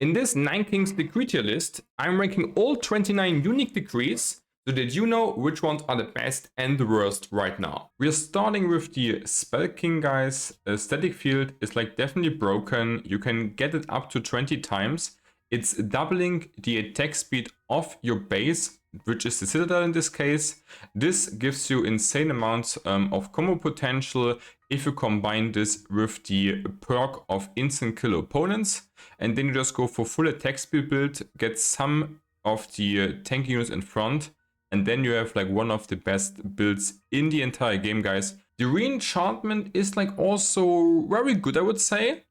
In this 9 Kings decree tier list, I'm ranking all 29 unique decrees so that you know which ones are the best and the worst right now. We're starting with the Spell King, guys. A static field is like definitely broken. You can get it up to 20 times. It's doubling the attack speed of your base, which is the Citadel in this case. This gives you insane amounts of combo potential if you combine this with the perk of instant kill opponents. And then you just go for full attack speed build, get some of the tank units in front, and then you have like one of the best builds in the entire game, guys. The re-enchantment is like also very good, I would say.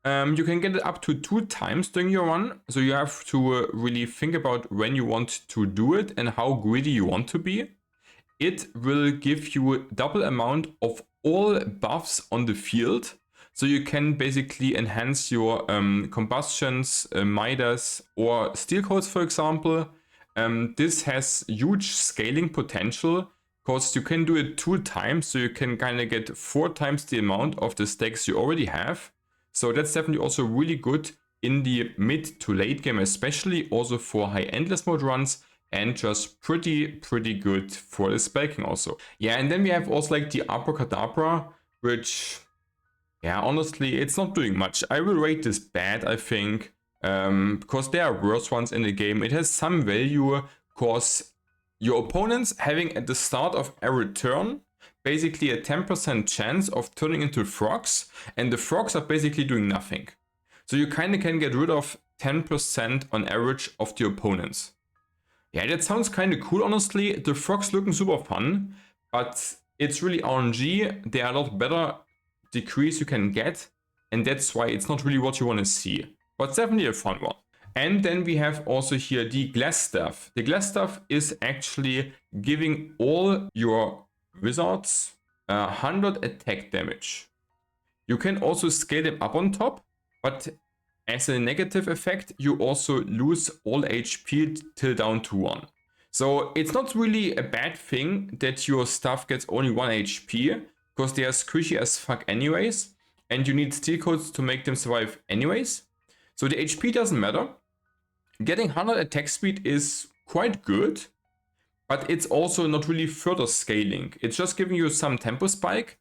You can get it up to 2 times during your run, so you have to really think about when you want to do it and how greedy you want to be. It will give you double amount of all buffs on the field, so you can basically enhance your combustions, Midas or steel codes, for example. This has huge scaling potential because you can do it 2 times, so you can kind of get 4 times the amount of the stacks you already have. So that's definitely also really good in the mid to late game, especially also for high endless mode runs, and just pretty good for the Spell King also. Yeah, and then we have also like the Abracadabra, which, yeah, honestly, it's not doing much. I will rate this bad, I think, because there are worse ones in the game. It has some value because your opponents having at the start of every turn basically a 10% chance of turning into frogs, and the frogs are basically doing nothing. So you kind of can get rid of 10% on average of the opponents. Yeah, that sounds kind of cool, honestly. The frogs looking super fun, but it's really RNG. There are a lot better decrees you can get, and that's why it's not really what you want to see. But it's definitely a fun one. And then we have also here the Glass Staff. The Glass Staff is actually giving all your wizards 100 attack damage. You can also scale them up on top, but as a negative effect, you also lose all HP till down to 1. So it's not really a bad thing that your stuff gets only 1 HP, because they are squishy as fuck anyways, and you need steel codes to make them survive anyways. So the HP doesn't matter. Getting 100 attack speed is quite good, but it's also not really further scaling. It's just giving you some tempo spike,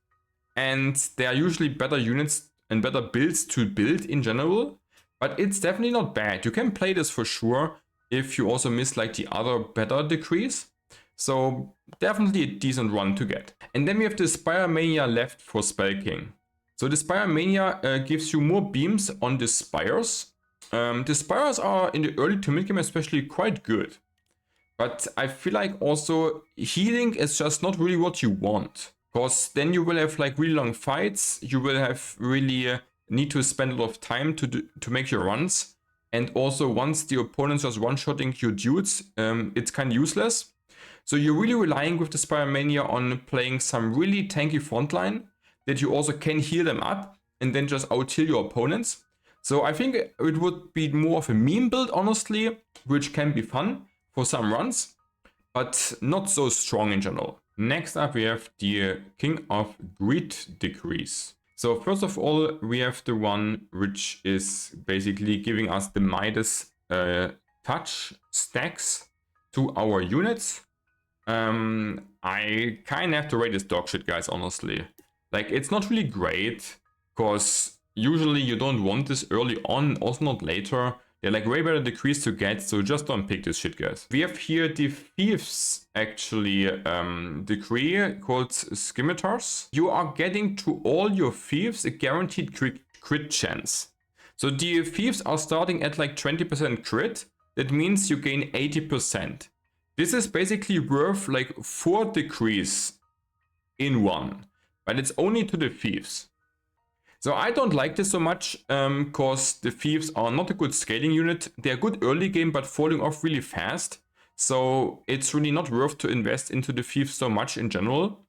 and there are usually better units and better builds to build in general, but it's definitely not bad. You can play this for sure if you also miss like the other better decrees. So definitely a decent run to get. And then we have the Spire Mania left for Spell King. So the Spire Mania gives you more beams on the spires. The spires are in the early to mid game especially quite good. But I feel like also healing is just not really what you want. Because then you will have like really long fights. You will have really need to spend a lot of time to make your runs. And also once the opponent's just one-shotting your dudes, it's kind of useless. So you're really relying with the Spire Mania on playing some really tanky frontline that you also can heal them up and then just out-heal your opponents. So I think it would be more of a meme build, honestly, which can be fun for some runs, but not so strong in general. Next up, we have the King of Greed decrees. So first of all, we have the one which is basically giving us the Midas touch stacks to our units. I kind of have to rate this dog shit, guys, honestly. Like, it's not really great, because usually you don't want this early on, also not later. They're like way better decrees to get, so just don't pick this shit, guys. We have here the Thieves, actually, decree called Scimitars. You are getting to all your Thieves a guaranteed crit chance. So the Thieves are starting at like 20% crit. That means you gain 80%. This is basically worth like 4 decrees in one, but it's only to the Thieves. So I don't like this so much, because the Thieves are not a good scaling unit. They're good early game, but falling off really fast. So it's really not worth to invest into the Thieves so much in general.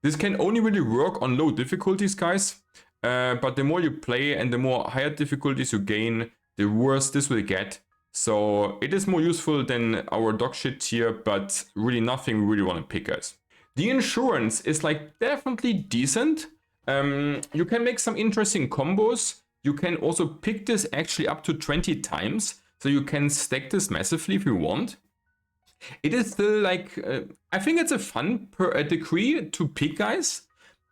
This can only really work on low difficulties, guys. But the more you play and the more higher difficulties you gain, the worse this will get. So it is more useful than our dog shit tier, but really nothing we really want to pick, guys. The insurance is like definitely decent. You can make some interesting combos. you can also pick this actually up to 20 times. So you can stack this massively if you want. It is still like, I think it's a fun decree to pick, guys.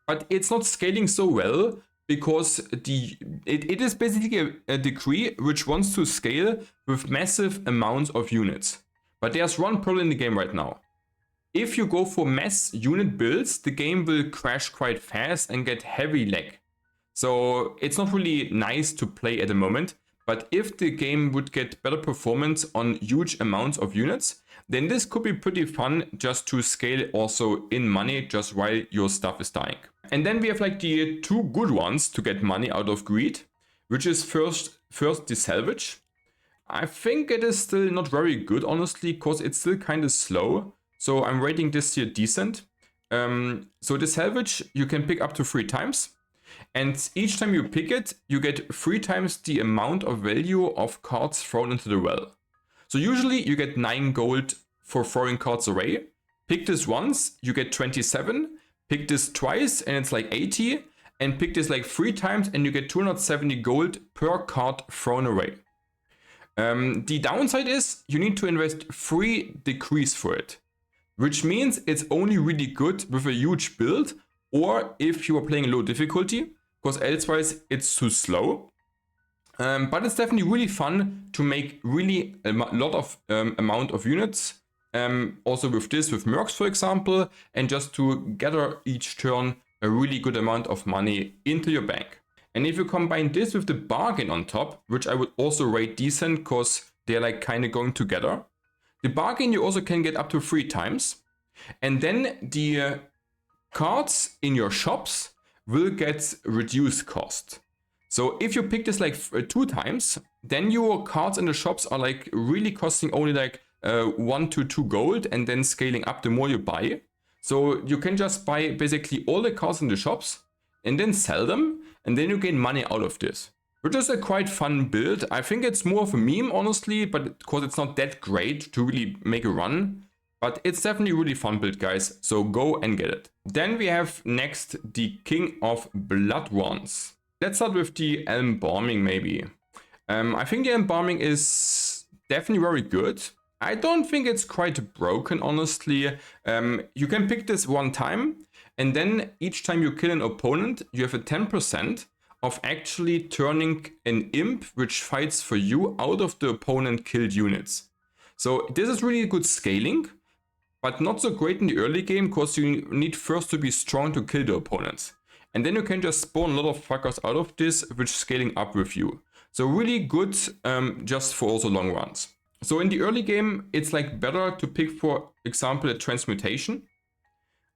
But it's not scaling so well because it is basically a decree which wants to scale with massive amounts of units. But there's one problem in the game right now. If you go for mass unit builds, the game will crash quite fast and get heavy lag. So it's not really nice to play at the moment. But if the game would get better performance on huge amounts of units, then this could be pretty fun just to scale also in money just while your stuff is dying. And then we have like the two good ones to get money out of greed, which is first the salvage. I think it is still not very good, honestly, because it's still kind of slow. So I'm rating this here decent. So the salvage you can pick up to 3 times. And each time you pick it, you get 3 times the amount of value of cards thrown into the well. So usually you get 9 gold for throwing cards away. Pick this once, you get 27. Pick this twice and it's like 80. And pick this like 3 times and you get 270 gold per card thrown away. The downside is you need to invest 3 decrees for it. Which means it's only really good with a huge build or if you are playing low difficulty, because elsewise it's too slow. But it's definitely really fun to make really a lot of amount of units. Also with this, with mercs for example, and just to gather each turn a really good amount of money into your bank. And if you combine this with the bargain on top, which I would also rate decent because they're like kind of going together. The bargain you also can get up to 3 times. And then the cards in your shops will get reduced cost. So if you pick this like 2 times, then your cards in the shops are like really costing only like 1 to 2 gold and then scaling up the more you buy. So you can just buy basically all the cards in the shops and then sell them and then you gain money out of this. Which is a quite fun build. I think it's more of a meme, honestly, but because it's not that great to really make a run. But it's definitely a really fun build, guys. So go and get it. Then we have next the King of Blood ones. Let's start with the Embalming, maybe. I think the Embalming is definitely very good. I don't think it's quite broken, honestly. You can pick this 1 time. And then each time you kill an opponent, you have a 10% of actually turning an imp which fights for you out of the opponent killed units. So this is really good scaling, but not so great in the early game because you need first to be strong to kill the opponents. And then you can just spawn a lot of fuckers out of this, which is scaling up with you. So really good just for also long runs. So in the early game, it's like better to pick, for example, a transmutation.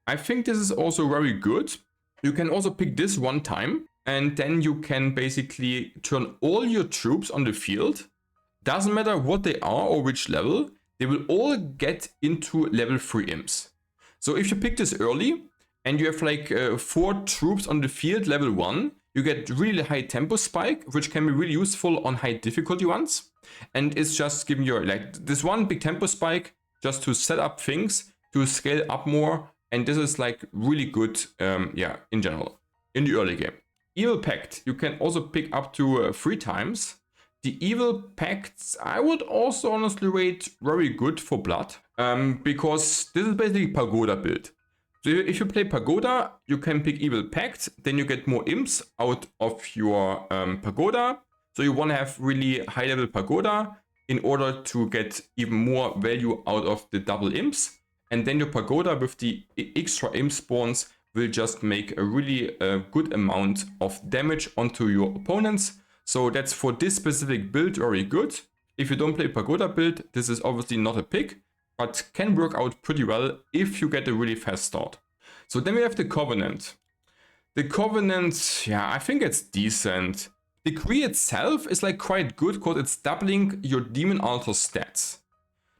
I think this is also very good. You can also pick this 1 time. And then you can basically turn all your troops on the field. Doesn't matter what they are or which level, they will all get into level 3 imps. So if you pick this early and you have like 4 troops on the field level 1, you get really high tempo spike, which can be really useful on high difficulty ones. And it's just giving you like this 1 big tempo spike just to set up things to scale up more. And this is like really good, in general, in the early game. Evil Pact, you can also pick up to 3 times. The Evil Pacts, I would also honestly rate very good for blood, because this is basically Pagoda build. So if you play Pagoda, you can pick Evil Pact, then you get more imps out of your Pagoda. So you want to have really high level Pagoda in order to get even more value out of the double imps. And then your Pagoda with the extra imp spawns will just make a really good amount of damage onto your opponents. So that's for this specific build very good. If you don't play Pagoda build, this is obviously not a pick, but can work out pretty well if you get a really fast start. So then we have the Covenant. The Covenant, yeah, I think it's decent. The Decree itself is like quite good because it's doubling your Demon Altar stats.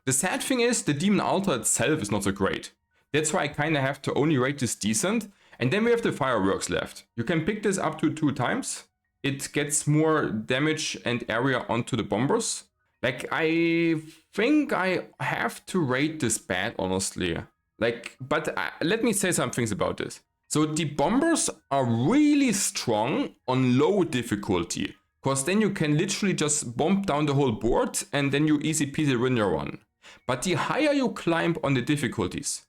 The sad thing is the Demon Altar itself is not so great. That's why I kind of have to only rate this decent. And then we have the Fireworks left. You can pick this up to 2 times. It gets more damage and area onto the bombers. Like, I think I have to rate this bad, honestly. Like, but let me say some things about this. So the bombers are really strong on low difficulty. Because then you can literally just bomb down the whole board and then you easy peasy win your run. But the higher you climb on the difficulties,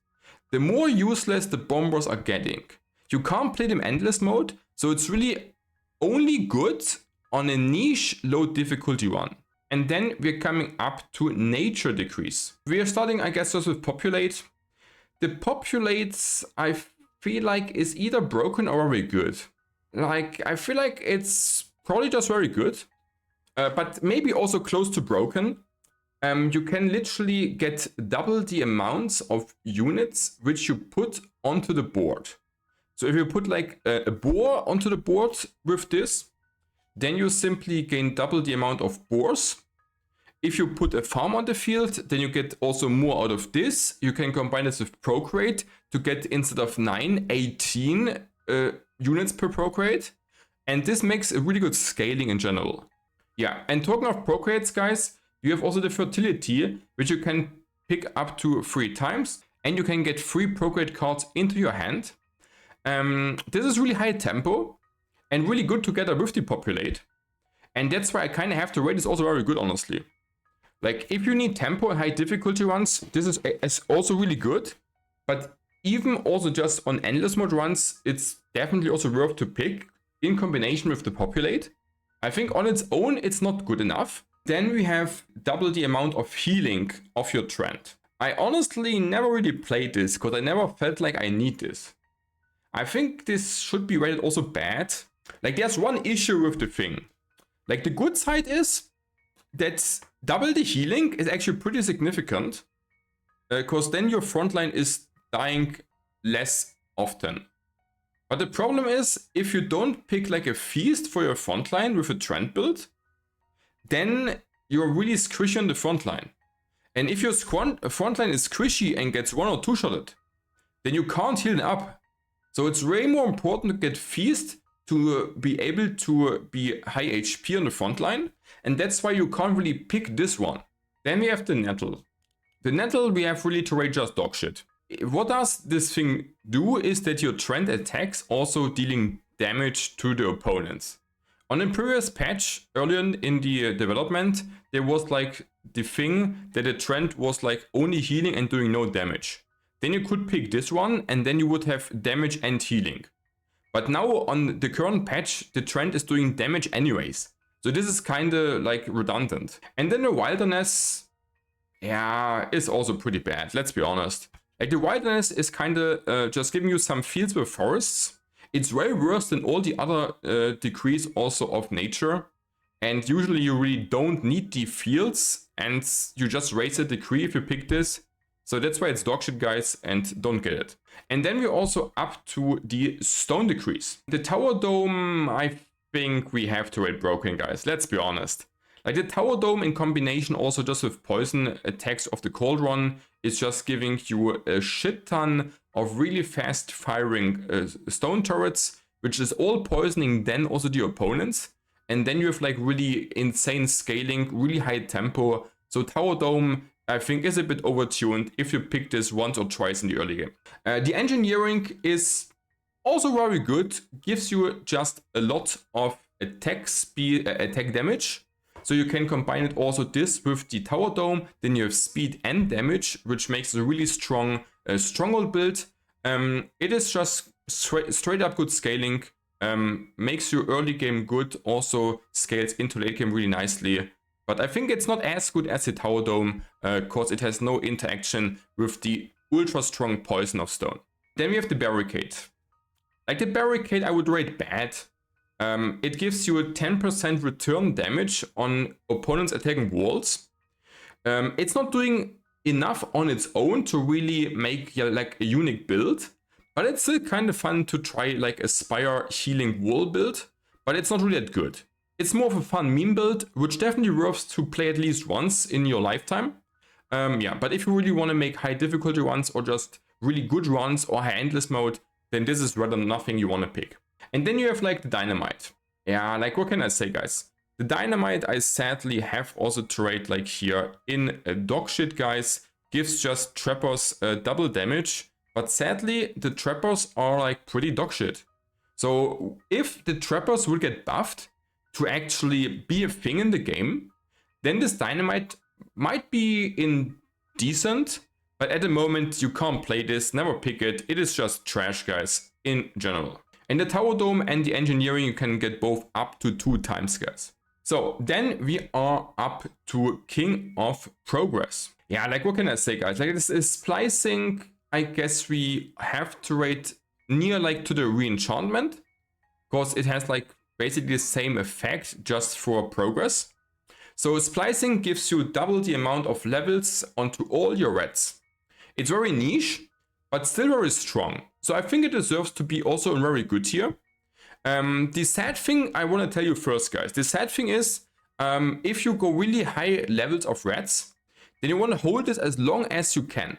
the more useless the bombers are getting. You can't play them endless mode, so it's really only good on a niche low difficulty one. And then we're coming up to nature decrease. We are starting, I guess, just with populate. The populates, I feel like, is either broken or very good. Like, I feel like it's probably just very good, but maybe also close to broken. You can literally get double the amounts of units which you put onto the board. So if you put like a boar onto the board with this, then you simply gain double the amount of boars. If you put a farm on the field, then you get also more out of this. You can combine this with procreate to get, instead of 9, 18 units per procreate. And this makes a really good scaling in general. Yeah, and talking of procreates, guys, you have also the fertility, which you can pick up to 3 times. And you can get 3 procreate cards into your hand. This is really high tempo and really good together with the populate. And that's why I kind of have to rate this also very good, honestly. Like, if you need tempo and high difficulty runs, this is also really good. But even also just on endless mode runs, it's definitely also worth to pick in combination with the populate. I think on its own, it's not good enough. Then we have double the amount of healing of your trend. I honestly never really played this because I never felt like I need this. I think this should be rated also bad. Like, there's one issue with the thing. Like, the good side is that double the healing is actually pretty significant, because then your frontline is dying less often. But the problem is, if you don't pick like a feast for your frontline with a trend build, then you're really squishy on the frontline. And if your frontline is squishy and gets 1 or 2 shotted, then you can't heal up. So it's way more important to get feast to be able to be high HP on the front line. And that's why you can't really pick this one. Then we have the nettle. The nettle we have really to rate just dog shit. What does this thing do is that your trend attacks also dealing damage to the opponents. On a previous patch, earlier in the development, there was like the thing that the trend was like only healing and doing no damage. Then you could pick this one and then you would have damage and healing. But now on the current patch, the trend is doing damage anyways. So this is kind of like redundant. And then the wilderness, yeah, is also pretty bad, let's be honest. Like, the wilderness is kind of just giving you some fields with forests. It's way worse than all the other decrees also of nature. And usually you really don't need the fields and you just raise a decree if you pick this. So that's why it's dogshit, guys, and don't get it. And then we're also up to the stone decrees. The tower dome, I think we have to rate broken, guys. Let's be honest. Like, the tower dome in combination also just with poison attacks of the cold run is just giving you a shit ton of really fast firing stone turrets, which is all poisoning then also the opponents. And then you have like really insane scaling, really high tempo. So tower dome, I think, is a bit overtuned if you pick this once or twice in the early game. The engineering is also very good, gives you just a lot of attack speed, attack damage. So you can combine it also this with the tower dome, then you have speed and damage, which makes a really strong stronghold build. It is just straight up good scaling, makes your early game good, also scales into late game really nicely. But I think it's not as good as the tower dome, because it has no interaction with the ultra strong poison of stone. Then we have the barricade. Like, the barricade I would rate bad. It gives you a 10% return damage on opponents attacking walls. It's not doing enough on its own to really make like a unique build, but it's still kind of fun to try like a Spire healing wall build, but it's not really that good. It's more of a fun meme build, which definitely worth to play at least once in your lifetime. Yeah, but if you really want to make high difficulty runs or just really good runs or high endless mode, then this is rather nothing you want to pick. And then you have like the dynamite. Yeah, like, what can I say, guys? The dynamite I sadly have also to rate like here in dog shit, guys. Gives just trappers double damage, but sadly the trappers are like pretty dog shit. So if the trappers will get buffed, to actually be a thing in the game, then this dynamite might be decent, but at the moment you can't play this, never pick it. It is just trash, guys, in general. And the tower dome and the engineering, you can get both up to 2 times, guys. So then we are up to King of Progress. Yeah, like what can I say, guys? Like this is splicing. I guess we have to rate near like to the reenchantment, because it has like basically the same effect just for progress. So splicing gives you double the amount of levels onto all your reds. It's very niche, but still very strong. So I think it deserves to be also in very good tier. The sad thing I want to tell you first, guys. The sad thing is, if you go really high levels of reds, then you want to hold this as long as you can.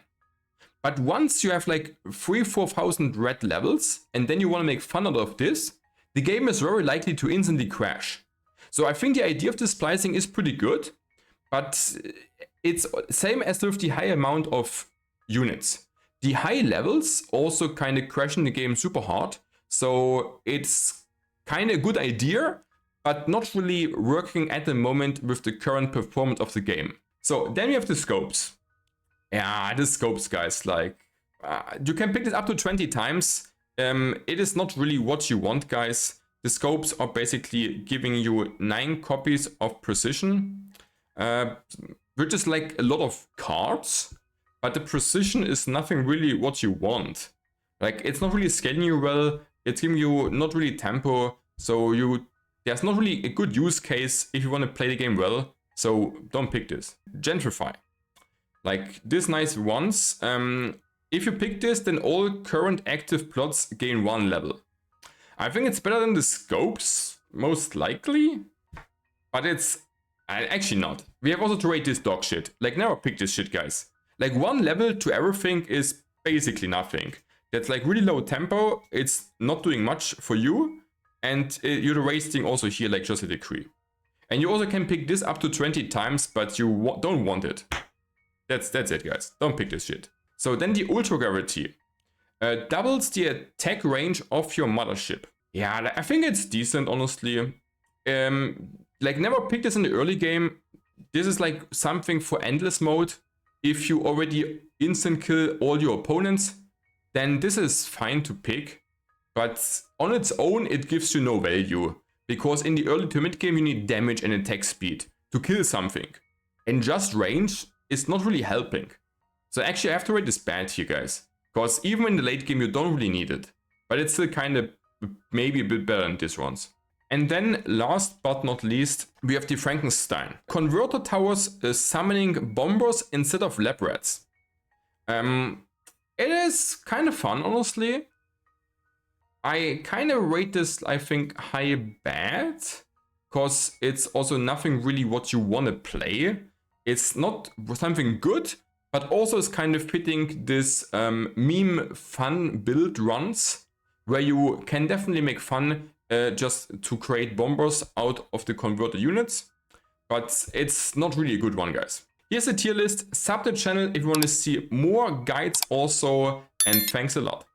But once you have like 3,000-4,000 red levels, and then you want to make fun out of this, the game is very likely to instantly crash. So I think the idea of this splicing is pretty good, but it's same as with the high amount of units. The high levels also kind of crashing the game super hard. So it's kind of a good idea, but not really working at the moment with the current performance of the game. So then we have the scopes. Yeah, the scopes, guys, like you can pick this up to 20 times. It is not really what you want, guys. The scopes are basically giving you 9 copies of precision, which is like a lot of cards, but the precision is nothing really what you want. Like it's not really scaling you well. It's giving you not really tempo. So there's not really a good use case if you want to play the game well. So don't pick this. Gentrify. Like this nice ones. If you pick this, then all current active plots gain 1 level. I think it's better than the scopes, most likely. But it's actually not. We have also to rate this dog shit. Like never pick this shit, guys. Like 1 level to everything is basically nothing. That's like really low tempo. It's not doing much for you. And you're wasting also here like just a decree. And you also can pick this up to 20 times, but you don't want it. That's it, guys. Don't pick this shit. So then the Ultra Gravity doubles the attack range of your mothership. Yeah, I think it's decent, honestly. Like never pick this in the early game. This is like something for endless mode. If you already instant kill all your opponents, then this is fine to pick. But on its own, it gives you no value. Because in the early to mid game, you need damage and attack speed to kill something. And just range is not really helping. So actually I have to rate this bad here, guys. Because even in the late game, you don't really need it. But it's still kind of maybe a bit better than these ones. And then last but not least, we have the Frankenstein. Converter towers summoning bombers instead of lab rats. It is kind of fun, honestly. I kind of rate this, I think, high bad. Because it's also nothing really what you want to play. It's not something good, but also it's kind of fitting this meme fun build runs, where you can definitely make fun just to create bombers out of the converter units. But it's not really a good one, guys. Here's a tier list. Sub the channel if you want to see more guides also. And thanks a lot.